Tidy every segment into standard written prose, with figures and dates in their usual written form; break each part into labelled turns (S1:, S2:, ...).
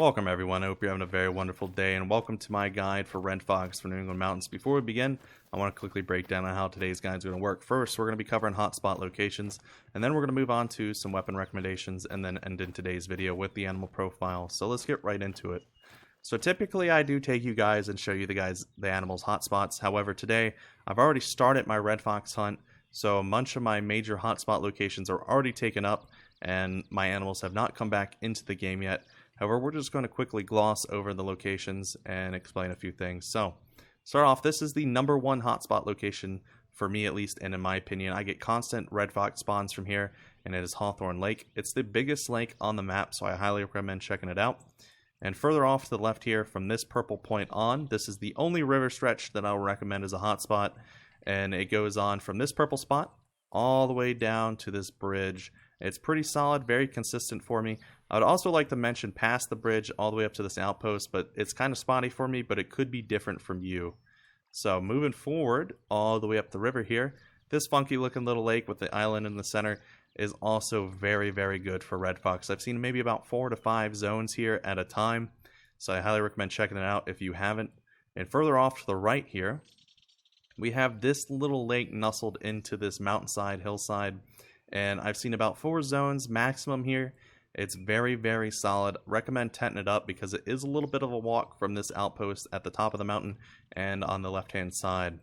S1: Welcome everyone, I hope you're having a very wonderful day, and welcome to my guide for Red Fox for New England Mountains. Before we begin, I want to quickly break down on how today's guide is going to work. First, we're going to be covering hotspot locations, and then we're going to move on to some weapon recommendations, and then end in today's video with the animal profile. So let's get right into it. So typically I do take you guys and show you the animals' hotspots. However, today I've already started my Red Fox hunt, so a bunch of my major hotspot locations are already taken up, and my animals have not come back into the game yet. However, we're just going to quickly gloss over the locations and explain a few things. So, start off, this is the #1 hotspot location, for me at least, and in my opinion. I get constant red fox spawns from here, and it is Hawthorne Lake. It's the biggest lake on the map, so I highly recommend checking it out. And further off to the left here, from this purple point on, this is the only river stretch that I'll recommend as a hotspot, and it goes on from this purple spot all the way down to this bridge. It's pretty solid, very consistent for me. I would also like to mention past the bridge all the way up to this outpost, but it's kind of spotty for me, but it could be different from you. So moving forward all the way up the river here, this funky looking little lake with the island in the center is also very, very good for red fox. I've seen maybe about 4 to 5 zones here at a time, so I highly recommend checking it out if you haven't. And further off to the right here, we have this little lake nestled into this mountainside, hillside, and I've seen about 4 zones maximum here. It's very, very solid. Recommend tenting it up because it is a little bit of a walk from this outpost at the top of the mountain and on the left-hand side.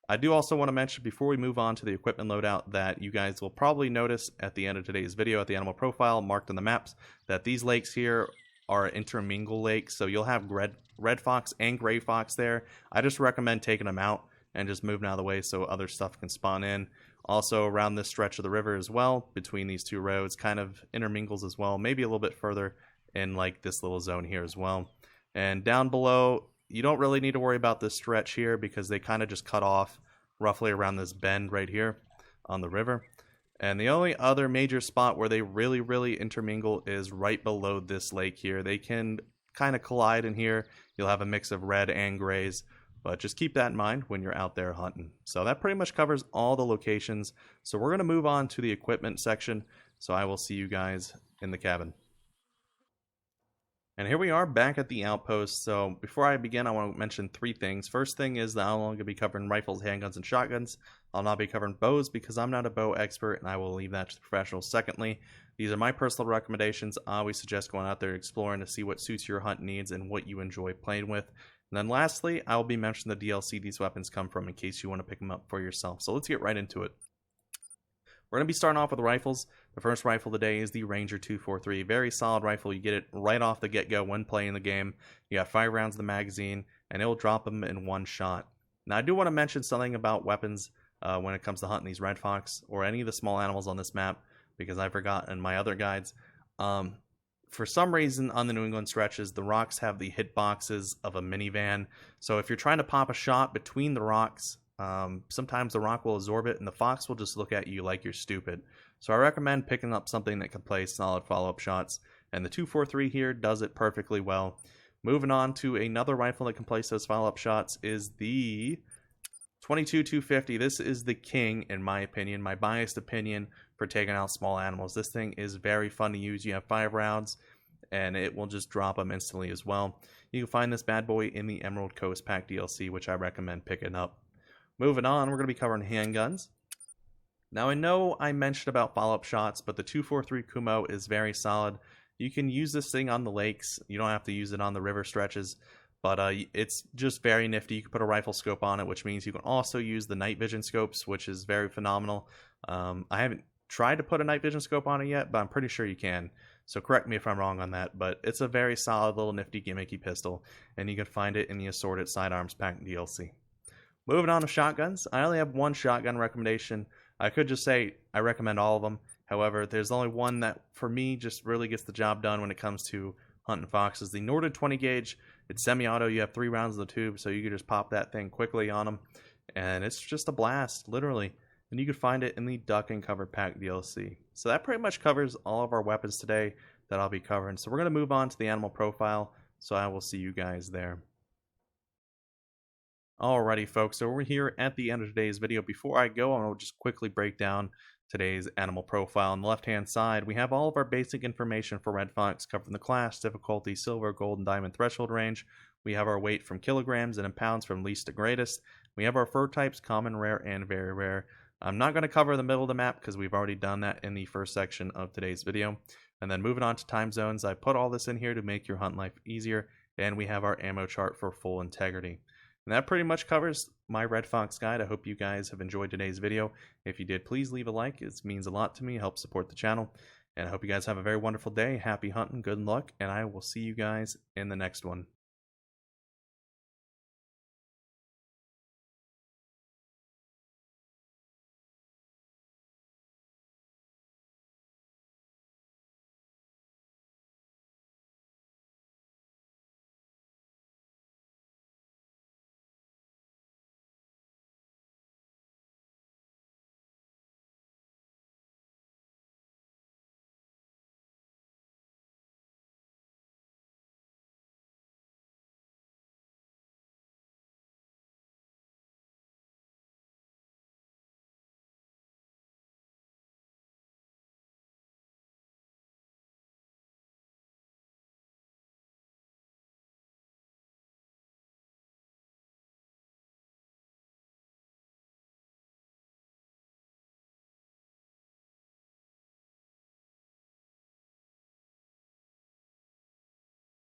S1: I do also want to mention before we move on to the equipment loadout that you guys will probably notice at the end of today's video at the animal profile marked on the maps that these lakes here are intermingle lakes, so you'll have red fox and gray fox there. I just recommend taking them out and just moving out of the way so other stuff can spawn in. Also around this stretch of the river as well, between these two roads, kind of intermingles as well, maybe a little bit further in like this little zone here as well. And down below, you don't really need to worry about this stretch here because they kind of just cut off roughly around this bend right here on the river. And the only other major spot where they really intermingle is right below this lake here. They can kind of collide in here. You'll have a mix of red and grays. But just keep that in mind when you're out there hunting. So that pretty much covers all the locations. So we're going to move on to the equipment section. So I will see you guys in the cabin. And here we are back at the outpost. So before I begin, I want to mention 3 things. First thing is that I'm only going to be covering rifles, handguns, and shotguns. I'll not be covering bows because I'm not a bow expert and I will leave that to the professionals. Secondly, these are my personal recommendations. I always suggest going out there exploring to see what suits your hunt needs and what you enjoy playing with. And then lastly, I will be mentioning the DLC these weapons come from in case you want to pick them up for yourself. So let's get right into it. We're going to be starting off with the rifles. The first rifle today is the Ranger 243. Very solid rifle. You get it right off the get-go when playing the game. You got 5 rounds in the magazine, and it will drop them in 1 shot. Now, I do want to mention something about weapons when it comes to hunting these red fox or any of the small animals on this map, because I forgot in my other guides. For some reason, on the New England stretches, the rocks have the hitboxes of a minivan. So if you're trying to pop a shot between the rocks, sometimes the rock will absorb it, and the fox will just look at you like you're stupid. So I recommend picking up something that can play solid follow-up shots, and the 243 here does it perfectly well. Moving on to another rifle that can place those follow-up shots is the 22-250. This is the king, in my opinion, my biased opinion, for taking out small animals. This thing is very fun to use. You have 5 rounds, and it will just drop them instantly as well. You can find this bad boy in the Emerald Coast Pack DLC, which I recommend picking up. Moving on, we're going to be covering handguns. Now, I know I mentioned about follow-up shots, but the 243 Kumo is very solid. You can use this thing on the lakes. You don't have to use it on the river stretches. But it's just very nifty. You can put a rifle scope on it, which means you can also use the night vision scopes, which is very phenomenal. I haven't tried to put a night vision scope on it yet, but I'm pretty sure you can. So correct me if I'm wrong on that, but it's a very solid little nifty gimmicky pistol, and you can find it in the Assorted Sidearms Pack DLC. Moving on to shotguns, I only have 1 shotgun recommendation. I could just say I recommend all of them. However, there's only one that, for me, just really gets the job done when it comes to hunting foxes. The Norden 20 gauge. It's semi-auto. You have 3 rounds in the tube, so you can just pop that thing quickly on them. And it's just a blast, literally. And you can find it in the Duck and Cover Pack DLC. So that pretty much covers all of our weapons today that I'll be covering. So we're going to move on to the animal profile. So I will see you guys there. Alrighty, folks. So we're here at the end of today's video. Before I go, I will just quickly break down today's animal profile. On the left-hand side, we have all of our basic information for red fox, covering the class, difficulty, silver, gold, and diamond threshold range. We have our weight from kilograms and in pounds from least to greatest. We have our fur types, common, rare, and very rare. I'm not going to cover the middle of the map because we've already done that in the first section of today's video. And then moving on to time zones, I put all this in here to make your hunt life easier, and we have our ammo chart for full integrity. And that pretty much covers my Red Fox guide. I hope you guys have enjoyed today's video. If you did, please leave a like. It means a lot to me, helps support the channel. And I hope you guys have a very wonderful day. Happy hunting, good luck, and I will see you guys in the next one.